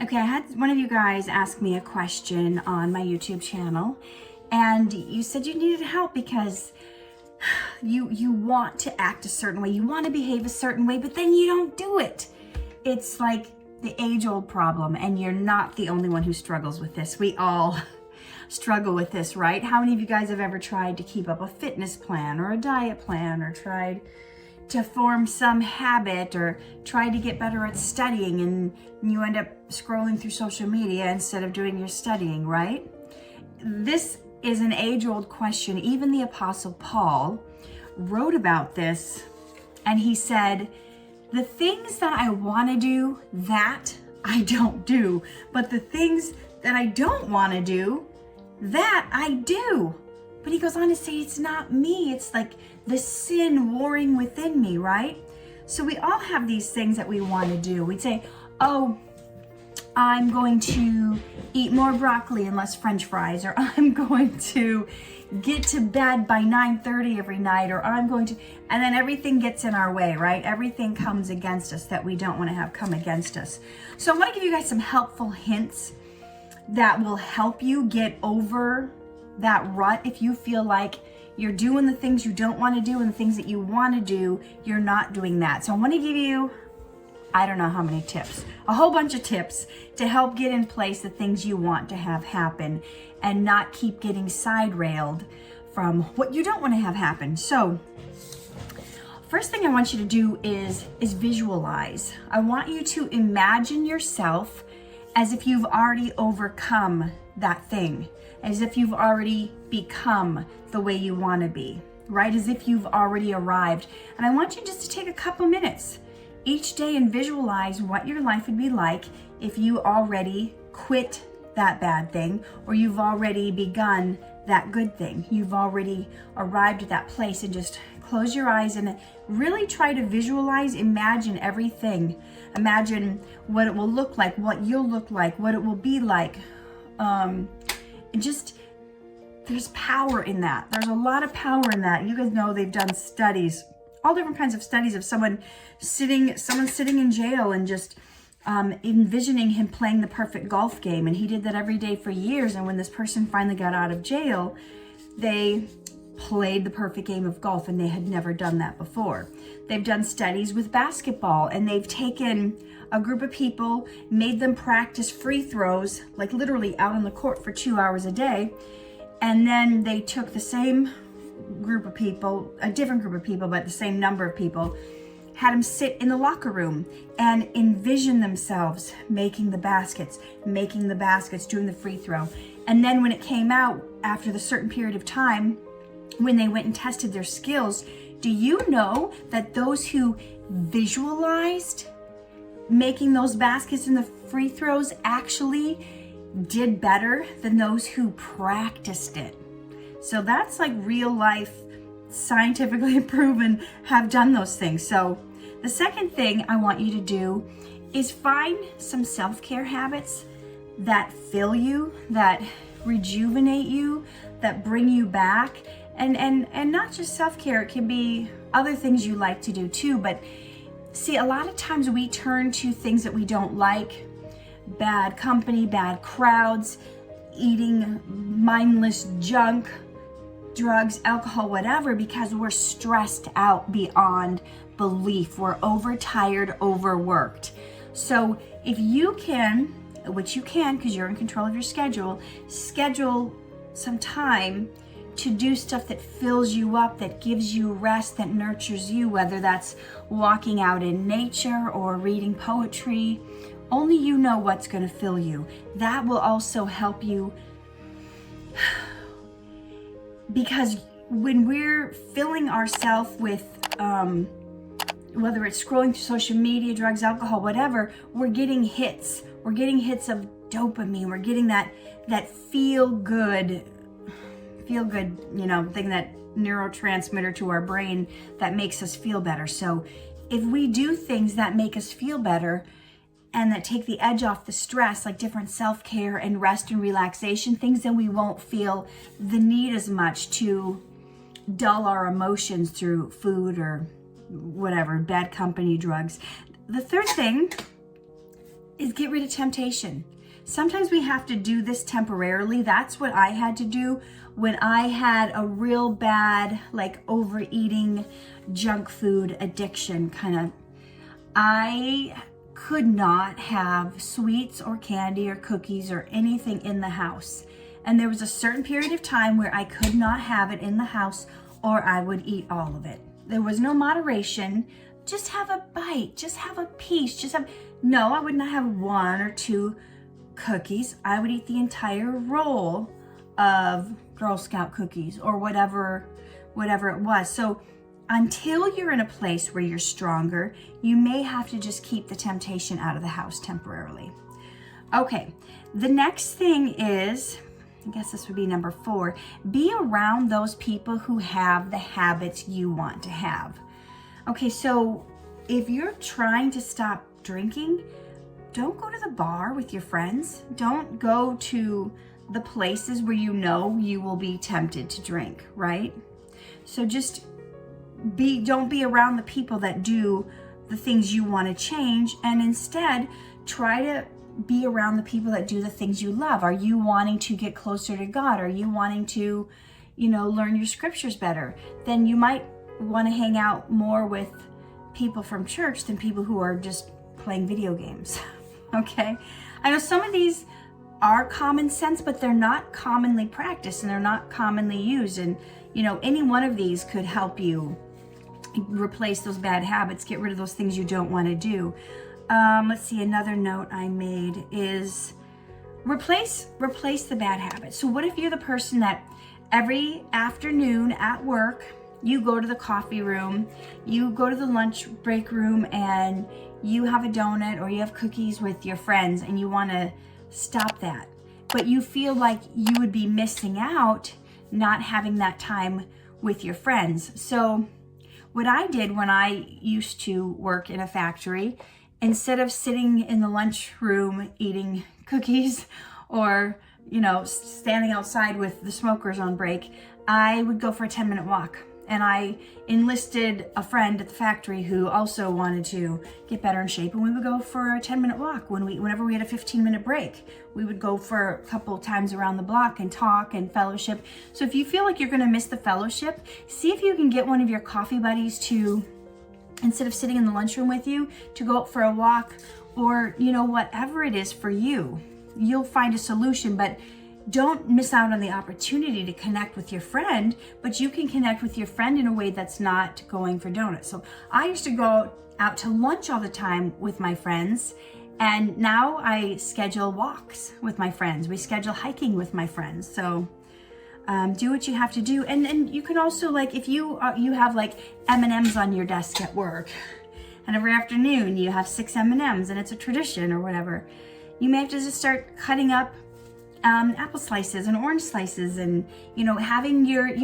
Okay, I had one of you guys ask me a question on my YouTube channel, and you said you needed help because you want to act a certain way, you want to behave a certain way, but then you don't do it. It's like the age-old problem, and you're not the only one who struggles with this. We all struggle with this, right? How many of you guys have ever tried to keep up a fitness plan or a diet plan, or tried to form some habit, or try to get better at studying, and you end up scrolling through social media instead of doing your studying, right? This is an age-old question. Even the Apostle Paul wrote about this, and he said, the things that I want to do, that I don't do, but the things that I don't want to do, that I do. But he goes on to say, it's not me. It's like the sin warring within me, right? So we all have these things that we want to do. We'd say, oh, I'm going to eat more broccoli and less French fries, or I'm going to get to bed by 9:30 every night, or I'm going to, and then everything gets in our way, right? Everything comes against us that we don't want to have come against us. So I want to give you guys some helpful hints that will help you get over that rut. If you feel like you're doing the things you don't want to do and the things that you want to do, you're not doing that. So I want to give you, I don't know how many tips, a whole bunch of tips to help get in place the things you want to have happen and not keep getting side railed from what you don't want to have happen. So first thing I want you to do is visualize. I want you to imagine yourself as if you've already overcome that thing, as if you've already become the way you want to be, right? As if you've already arrived. And I want you just to take a couple minutes each day and visualize what your life would be like if you already quit that bad thing, or you've already begun that good thing. You've already arrived at that place, and just close your eyes and really try to visualize, imagine everything. Imagine what it will look like, what you'll look like, what it will be like. There's power in that. There's a lot of power in that. You guys know they've done studies, all different kinds of studies of someone sitting in jail and just envisioning him playing the perfect golf game. And he did that every day for years. And when this person finally got out of jail, they played the perfect game of golf, and they had never done that before. They've done studies with basketball, and they've taken a group of people, made them practice free throws, like literally out on the court for 2 hours a day. And then they took the same group of people, a different group of people, but the same number of people, had them sit in the locker room and envision themselves making the baskets, doing the free throw. And then when it came out after the certain period of time, when they went and tested their skills, do you know that those who visualized making those baskets and the free throws actually did better than those who practiced it? So that's like real life, scientifically proven, have done those things. So the second thing I want you to do is find some self-care habits that fill you, that rejuvenate you, that bring you back. And not just self-care, it can be other things you like to do too. But see, a lot of times we turn to things that we don't like, bad company, bad crowds, eating mindless junk, drugs, alcohol, whatever, because we're stressed out beyond belief. We're overtired, overworked. So if you can, which you can because you're in control of your schedule, schedule some time to do stuff that fills you up, that gives you rest, that nurtures you, whether that's walking out in nature or reading poetry. Only you know what's going to fill you. That will also help you, because when we're filling ourselves with whether it's scrolling through social media, drugs, alcohol, whatever, we're getting hits. We're getting hits of dopamine. We're getting that feel good, thing, that neurotransmitter to our brain that makes us feel better. So if we do things that make us feel better and that take the edge off the stress, like different self-care and rest and relaxation things, then we won't feel the need as much to dull our emotions through food or whatever, bad company, drugs. The third thing is get rid of temptation. Sometimes we have to do this temporarily. That's what I had to do when I had a real bad, like, overeating, junk food addiction kind of. I could not have sweets or candy or cookies or anything in the house. And there was a certain period of time where I could not have it in the house, or I would eat all of it. There was no moderation. Just have a bite, just have a piece, no, I would not have 1 or 2 cookies. I would eat the entire roll of Girl Scout cookies or whatever it was. So until you're in a place where you're stronger, you may have to just keep the temptation out of the house temporarily. Okay, the next thing is, I guess this would be number 4, be around those people who have the habits you want to have. Okay, so if you're trying to stop drinking, don't go to the bar with your friends. Don't go to the places where you know you will be tempted to drink, right? So just don't be around the people that do the things you want to change, and instead try to be around the people that do the things you love. Are you wanting to get closer to God? Are you wanting to, learn your scriptures better? Then you might want to hang out more with people from church than people who are just playing video games. Okay? I know some of these are common sense, but they're not commonly practiced and they're not commonly used. And, any one of these could help you replace those bad habits, get rid of those things you don't want to do. Let's see, another note I made is replace the bad habits. So what if you're the person that every afternoon at work, you go to the coffee room, you go to the lunch break room, and you have a donut or you have cookies with your friends, and you want to stop that. But you feel like you would be missing out not having that time with your friends. So what I did when I used to work in a factory, instead of sitting in the lunchroom eating cookies or, standing outside with the smokers on break, I would go for a 10-minute walk. And I enlisted a friend at the factory who also wanted to get better in shape, and we would go for a 10-minute walk whenever we had a 15-minute break. We would go for a couple times around the block and talk and fellowship. So if you feel like you're going to miss the fellowship, see if you can get one of your coffee buddies to, instead of sitting in the lunchroom with you, to go out for a walk, or whatever it is for you. You'll find a solution, but don't miss out on the opportunity to connect with your friend, but you can connect with your friend in a way that's not going for donuts. So I used to go out to lunch all the time with my friends, and now I schedule walks with my friends. We schedule hiking with my friends. So do what you have to do. And you can also, like, if you have like M&Ms on your desk at work, and every afternoon you have 6 M&Ms and it's a tradition or whatever, you may have to just start cutting up apple slices and orange slices, and having your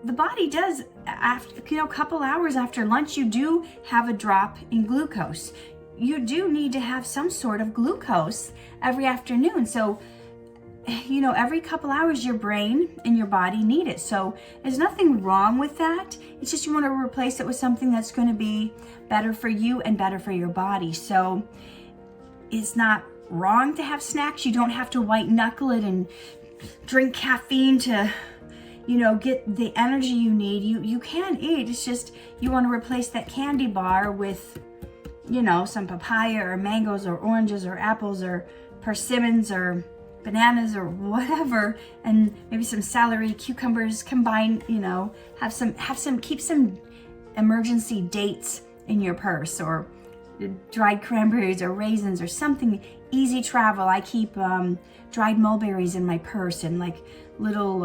the body does, after a couple hours after lunch, you do have a drop in glucose. You do need to have some sort of glucose every afternoon. So every couple hours your brain and your body need it. So there's nothing wrong with that. It's just you want to replace it with something that's going to be better for you and better for your body. So it's not wrong to have snacks. You don't have to white knuckle it and drink caffeine to get the energy you need. You can eat. It's just you want to replace that candy bar with some papaya or mangoes or oranges or apples or persimmons or bananas or whatever, and maybe some celery, cucumbers, combine, keep some emergency dates in your purse, or dried cranberries or raisins or something easy travel. I keep dried mulberries in my purse, and like little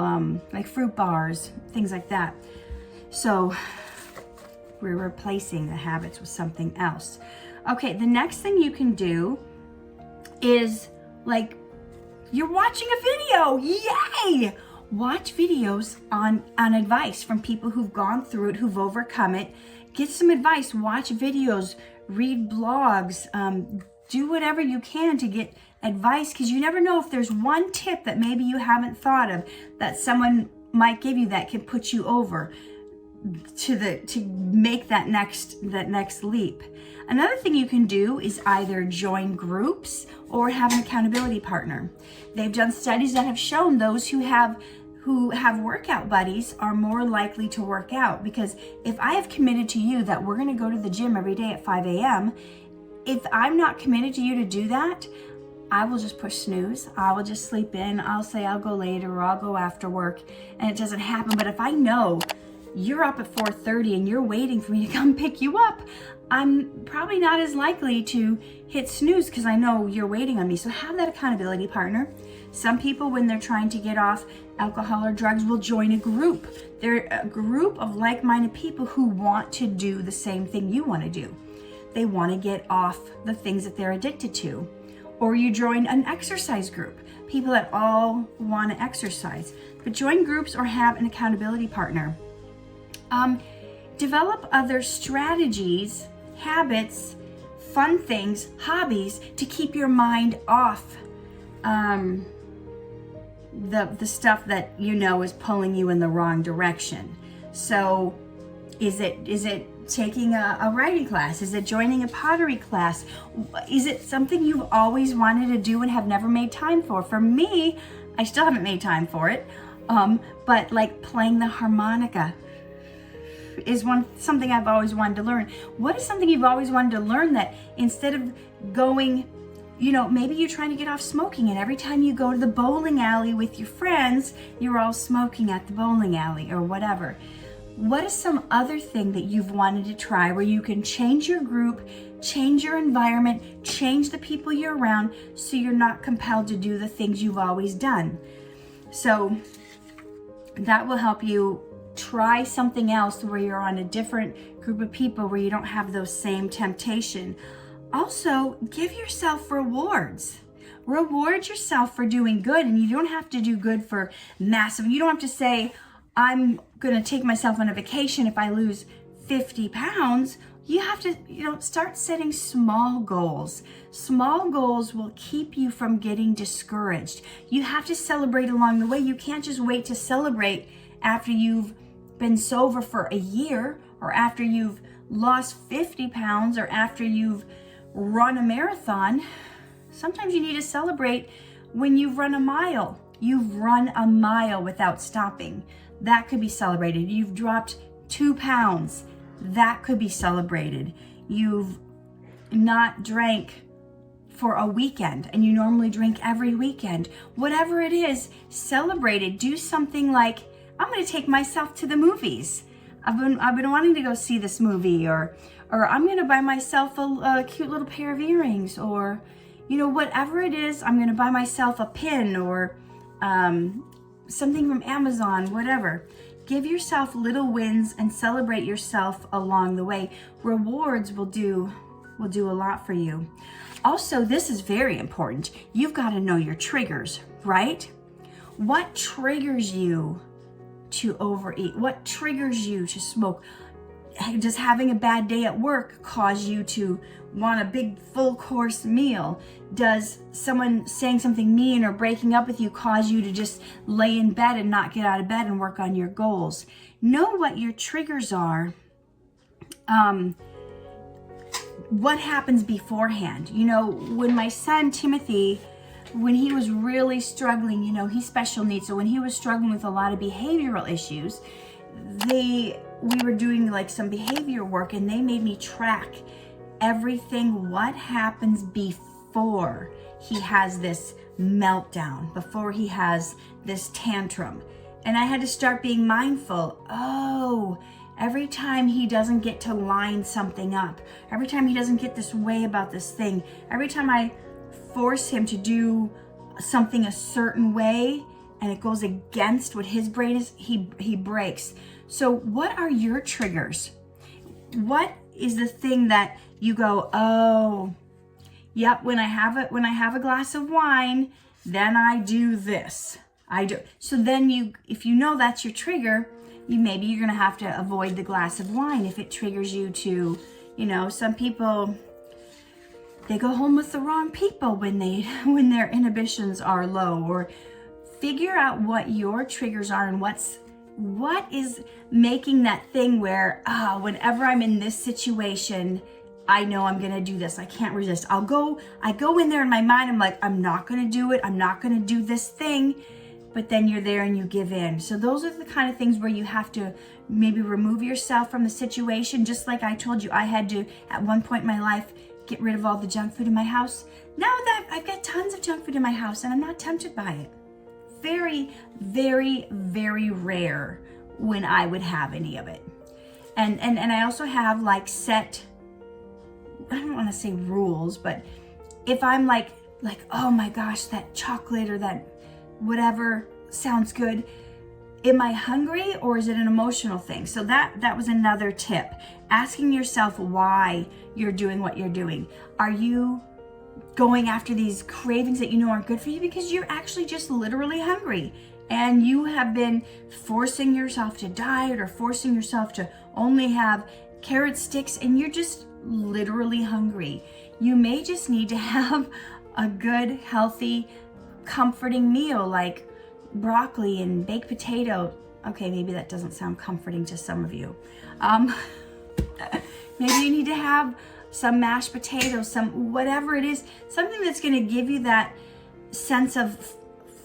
like fruit bars, things like that. So we're replacing the habits with something else. Okay, the next thing you can do is, like, you're watching a video, yay! Watch videos on advice from people who've gone through it, who've overcome it. Get some advice, watch videos, read blogs, do whatever you can to get advice, because you never know if there's one tip that maybe you haven't thought of that someone might give you that can put you over. to make that next leap. Another thing you can do is either join groups or have an accountability partner. They've done studies that have shown those who have workout buddies are more likely to work out, because if I have committed to you that we're going to go to the gym every day at 5 a.m., if I'm not committed to you to do that, I will just push snooze. I will just sleep in. I'll say I'll go later or I'll go after work, and it doesn't happen. But if I know you're up at 4:30 and you're waiting for me to come pick you up, I'm probably not as likely to hit snooze because I know you're waiting on me. So have that accountability partner. Some people, when they're trying to get off alcohol or drugs, will join a group. They're a group of like-minded people who want to do the same thing you want to do. They want to get off the things that they're addicted to. Or you join an exercise group, people that all want to exercise. But join groups or have an accountability partner. Develop other strategies, habits, fun things, hobbies to keep your mind off the stuff that you know is pulling you in the wrong direction. So is it taking a writing class? Is it joining a pottery class? Is it something you've always wanted to do and have never made time for? For me, I still haven't made time for it. But like playing the harmonica is something I've always wanted to learn. What is something you've always wanted to learn that instead of going, maybe you're trying to get off smoking, and every time you go to the bowling alley with your friends, you're all smoking at the bowling alley or whatever. What is some other thing that you've wanted to try where you can change your group, change your environment, change the people you're around so you're not compelled to do the things you've always done? So that will help you try something else where you're on a different group of people where you don't have those same temptation. Also, give yourself rewards. Reward yourself for doing good, and you don't have to do good for massive. You don't have to say, I'm going to take myself on a vacation if I lose 50 pounds. You have to, start setting small goals. Small goals will keep you from getting discouraged. You have to celebrate along the way. You can't just wait to celebrate after you've been sober for a year, or after you've lost 50 pounds, or after you've run a marathon. Sometimes you need to celebrate when you've run a mile. You've run a mile without stopping. That could be celebrated. You've dropped 2 pounds. That could be celebrated. You've not drank for a weekend and you normally drink every weekend. Whatever it is, celebrate it. Do something like, I'm going to take myself to the movies. I've been wanting to go see this movie, or I'm going to buy myself a cute little pair of earrings, or whatever it is. I'm going to buy myself a pin, or something from Amazon, whatever. Give yourself little wins and celebrate yourself along the way. Rewards will do a lot for you. Also, this is very important. You've got to know your triggers, right? What triggers you to overeat? What triggers you to smoke? Does having a bad day at work cause you to want a big full course meal? Does someone saying something mean or breaking up with you cause you to just lay in bed and not get out of bed and work on your goals? Know what your triggers are. What happens beforehand? When my son Timothy, when he was really struggling, he's special needs. So when he was struggling with a lot of behavioral issues, we were doing like some behavior work, and they made me track everything, what happens before he has this meltdown, before he has this tantrum. And I had to start being mindful. Oh, every time he doesn't get to line something up, every time he doesn't get this way about this thing, every time I force him to do something a certain way and it goes against what his brain is, he breaks. So what are your triggers? What is the thing that you go, oh, yep, when I have a glass of wine, then I do this. I do. So then if you know that's your trigger, maybe you're gonna have to avoid the glass of wine if it triggers you to, some people, they go home with the wrong people when their inhibitions are low. Or figure out what your triggers are and what's What is making that thing where, whenever I'm in this situation, I know I'm gonna do this. I can't resist. I go in there in my mind, I'm like, I'm not gonna do it. I'm not gonna do this thing. But then you're there and you give in. So those are the kind of things where you have to maybe remove yourself from the situation. Just like I told you, I had to, at one point in my life, get rid of all the junk food in my house. Now that I've got tons of junk food in my house and I'm not tempted by it. Very, very, very rare when I would have any of it. And I also have like set, I don't want to say rules, but if I'm like, oh my gosh, that chocolate or that whatever sounds good, am I hungry or is it an emotional thing? So that was another tip. Asking yourself why you're doing what you're doing. Are you going after these cravings that you know aren't good for you because you're actually just literally hungry and you have been forcing yourself to diet or forcing yourself to only have carrot sticks and you're just literally hungry? You may just need to have a good, healthy, comforting meal like broccoli and baked potato. Okay, maybe that doesn't sound comforting to some of you. Maybe you need to have some mashed potatoes, some whatever it is, something that's going to give you that sense of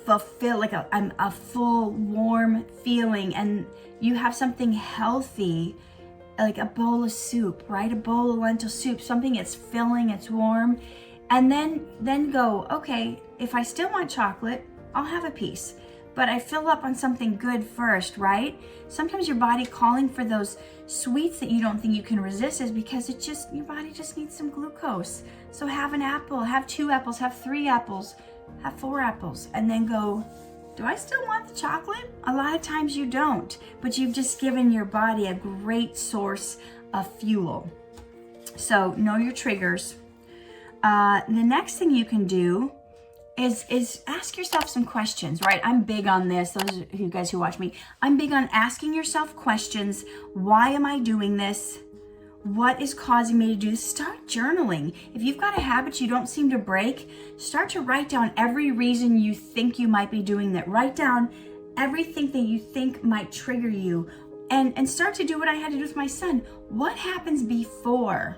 fulfill, like a full warm feeling, and you have something healthy, like a bowl of soup, right? A bowl of lentil soup, something that's filling, it's warm, and then go, okay, if I still want chocolate, I'll have a piece. But I fill up on something good first, right? Sometimes your body calling for those sweets that you don't think you can resist is because your body just needs some glucose. So have an apple, have 2 apples, have 3 apples, have 4 apples, and then go, do I still want the chocolate? A lot of times you don't, but you've just given your body a great source of fuel. So know your triggers. The next thing you can do is ask yourself some questions, right? I'm big on this. Those of you guys who watch me, I'm big on asking yourself questions. Why am I doing this? What is causing me to do this? Start journaling. If you've got a habit you don't seem to break, start to write down every reason you think you might be doing that. Write down everything that you think might trigger you, and start to do what I had to do with my son. What happens before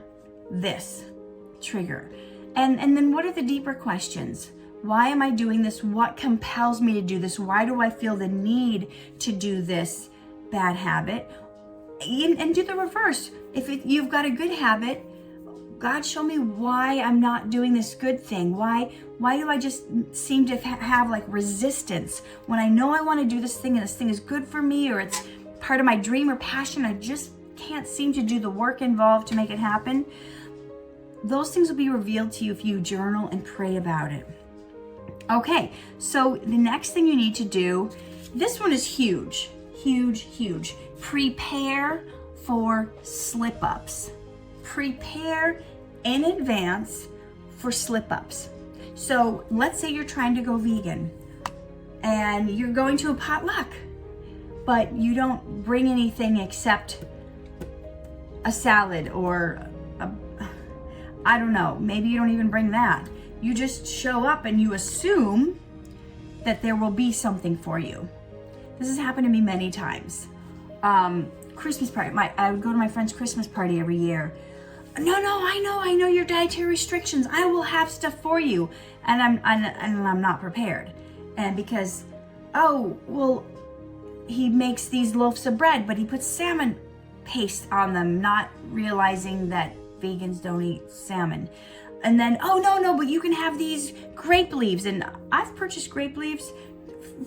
this trigger? And then what are the deeper questions? Why am I doing this? What compels me to do this? Why do I feel the need to do this bad habit? And do the reverse. If you've got a good habit, God, show me why I'm not doing this good thing. Why do I just seem to have like resistance when I know I want to do this thing and this thing is good for me or it's part of my dream or passion? I just can't seem to do the work involved to make it happen. Those things will be revealed to you if you journal and pray about it. Okay, so the next thing you need to do, this one is huge, huge, huge. Prepare for slip-ups. Prepare in advance for slip-ups. So let's say you're trying to go vegan and you're going to a potluck, but you don't bring anything except a salad or I don't know, maybe you don't even bring that. You just show up and you assume that there will be something for you. This has happened to me many times. Christmas party, I would go to my friend's Christmas party every year. No, I know your dietary restrictions. I will have stuff for you. And I'm not prepared. And because, he makes these loaves of bread, but he puts salmon paste on them, not realizing that vegans don't eat salmon. And then, no, but you can have these grape leaves. And I've purchased grape leaves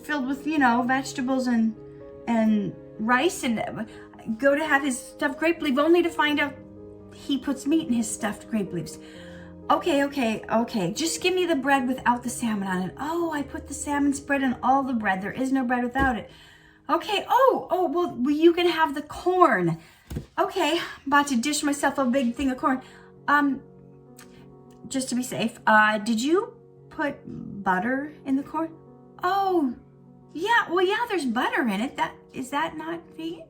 filled with, vegetables and rice, and go to have his stuffed grape leaf only to find out he puts meat in his stuffed grape leaves. Okay. Just give me the bread without the salmon on it. Oh, I put the salmon spread on all the bread. There is no bread without it. Okay, well, you can have the corn. Okay, about to dish myself a big thing of corn. Just to be safe, did you put butter in the corn? Oh, yeah, well, yeah, there's butter in it. Is that not vegan?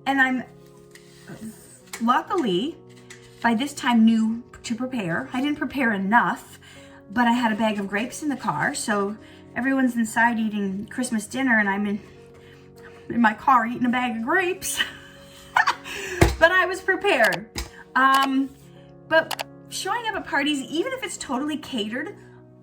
And I'm luckily by this time knew to prepare. I didn't prepare enough, but I had a bag of grapes in the car, so everyone's inside eating Christmas dinner, and I'm in my car eating a bag of grapes. But I was prepared. But showing up at parties, even if it's totally catered,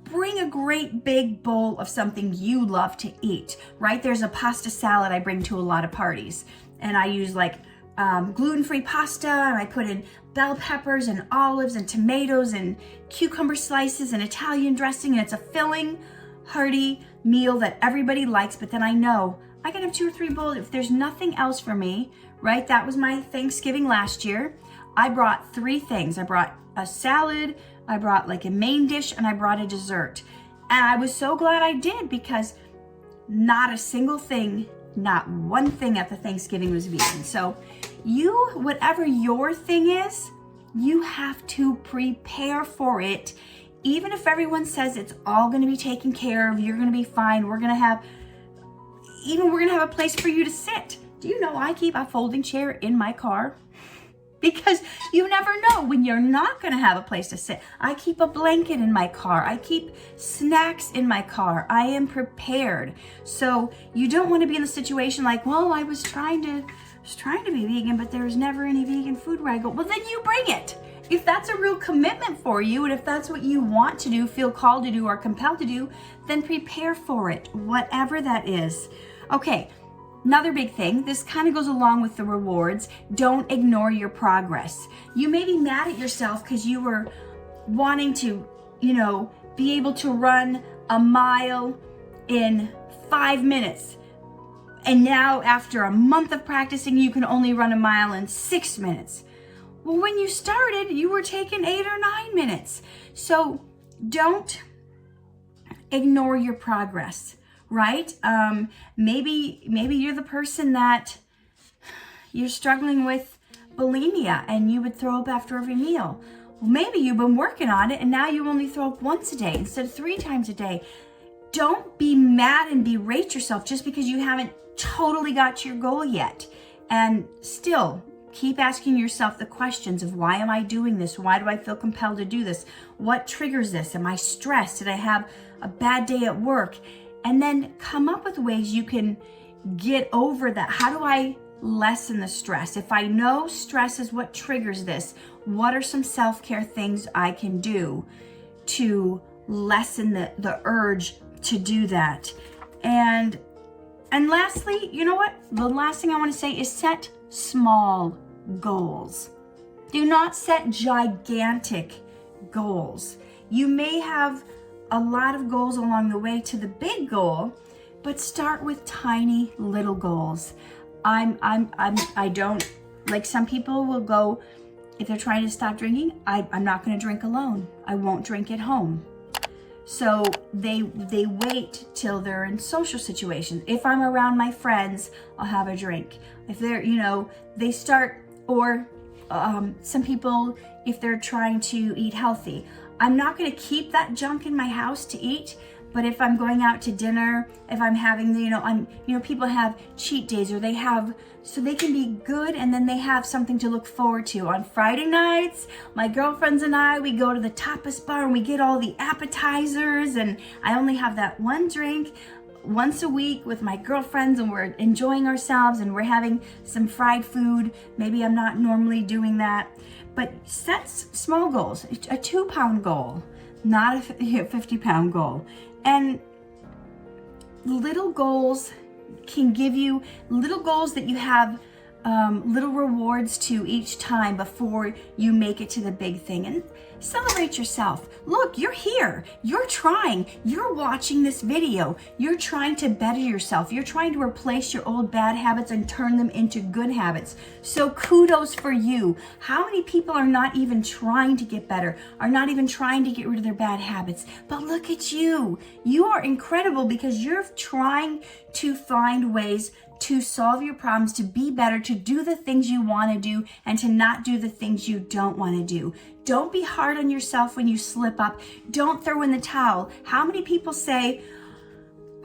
bring a great big bowl of something you love to eat, right? There's a pasta salad I bring to a lot of parties, and I use like gluten-free pasta, and I put in bell peppers and olives and tomatoes and cucumber slices and Italian dressing, and it's a filling, hearty meal that everybody likes. But then I know I can have 2 or 3 bowls if there's nothing else for me, right? That was my Thanksgiving last year. I brought 3 things. I brought a salad, I brought like a main dish, and I brought a dessert. And I was so glad I did, because not a single thing, not one thing at the Thanksgiving was vegan. So you, whatever your thing is, you have to prepare for it. Even if everyone says it's all going to be taken care of, you're going to be fine, we're going to have a place for you to sit. Do you know I keep a folding chair in my car? Because you never know when you're not going to have a place to sit. I keep a blanket in my car. I keep snacks in my car. I am prepared. So you don't want to be in the situation like, well, I was trying to be vegan, but there was never any vegan food where I go. Well, then you bring it. If that's a real commitment for you, and if that's what you want to do, feel called to do, or compelled to do, then prepare for it, whatever that is. Okay. Another big thing, this kind of goes along with the rewards. Don't ignore your progress. You may be mad at yourself because you were wanting to, be able to run a mile in 5 minutes. And now after a month of practicing, you can only run a mile in 6 minutes. Well, when you started, you were taking 8 or 9 minutes. So don't ignore your progress. Right? Maybe you're the person that you're struggling with bulimia and you would throw up after every meal. Well, maybe you've been working on it and now you only throw up once a day instead of 3 times a day. Don't be mad and berate yourself just because you haven't totally got to your goal yet. And still, keep asking yourself the questions of, why am I doing this? Why do I feel compelled to do this? What triggers this? Am I stressed? Did I have a bad day at work? And then come up with ways you can get over that. How do I lessen the stress? If I know stress is what triggers this, what are some self-care things I can do to lessen the urge to do that? And lastly, you know what? The last thing I want to say is set small goals. Do not set gigantic goals. You may have a lot of goals along the way to the big goal, but start with tiny little goals. I don't, like some people will go, if they're trying to stop drinking, I'm not going to drink alone. I won't drink at home. So they wait till they're in social situations. If I'm around my friends, I'll have a drink. If they're, they start, or some people, if they're trying to eat healthy, I'm not going to keep that junk in my house to eat, but if I'm going out to dinner, if I'm having, people have cheat days, or they have, so they can be good, and then they have something to look forward to. On Friday nights, my girlfriends and I, we go to the tapas bar and we get all the appetizers, and I only have that one drink once a week with my girlfriends, and we're enjoying ourselves and we're having some fried food. Maybe I'm not normally doing that. But set small goals, a 2-pound goal, not a 50-pound goal. And little goals can give you little goals that you have little rewards to each time before you make it to the big thing. And celebrate yourself. Look, you're here. You're trying. You're watching this video. You're trying to better yourself. You're trying to replace your old bad habits and turn them into good habits. So kudos for you. How many people are not even trying to get better, are not even trying to get rid of their bad habits? But look at you. You are incredible because you're trying to find ways to solve your problems, to be better, to do the things you want to do, and to not do the things you don't want to do. Don't be hard on yourself when you slip up. Don't throw in the towel. How many people say,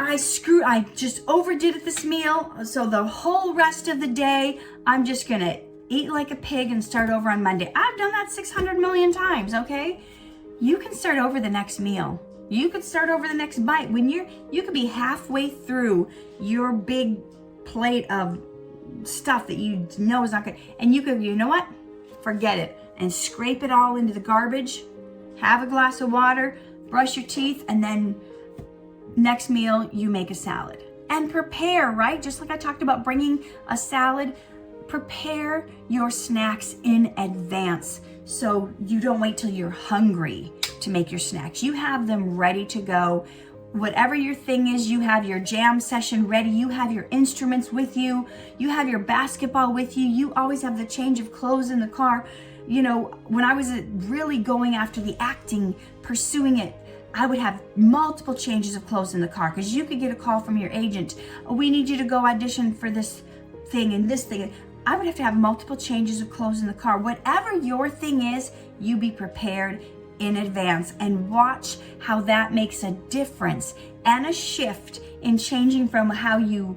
I just overdid it this meal, so the whole rest of the day, I'm just gonna eat like a pig and start over on Monday. I've done that 600 million times, okay? You can start over the next meal. You could start over the next bite. When you could be halfway through your big plate of stuff that you know is not good. And you could, you know what? Forget it. And scrape it all into the garbage. Have a glass of water, brush your teeth, and then next meal you make a salad. And prepare, right? Just like I talked about bringing a salad, prepare your snacks in advance so you don't wait till you're hungry to make your snacks. You have them ready to go. Whatever your thing is, you have your jam session ready, you have your instruments with you, you have your basketball with you, you always have the change of clothes in the car. You know, when I was really going after the acting, pursuing it, I would have multiple changes of clothes in the car because you could get a call from your agent, oh, we need you to go audition for this thing and this thing. I would have to have multiple changes of clothes in the car. Whatever your thing is, you be prepared in advance and watch how that makes a difference and a shift in changing from how you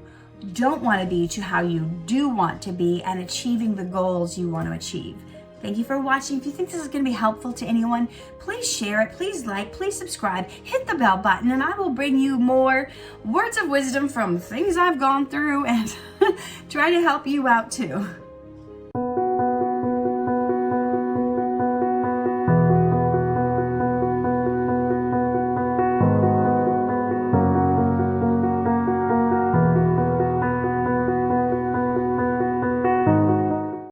don't want to be to how you do want to be and achieving the goals you want to achieve. Thank you for watching. If you think this is going to be helpful to anyone, please share it, please like, please subscribe, hit the bell button, and I will bring you more words of wisdom from things I've gone through and try to help you out too.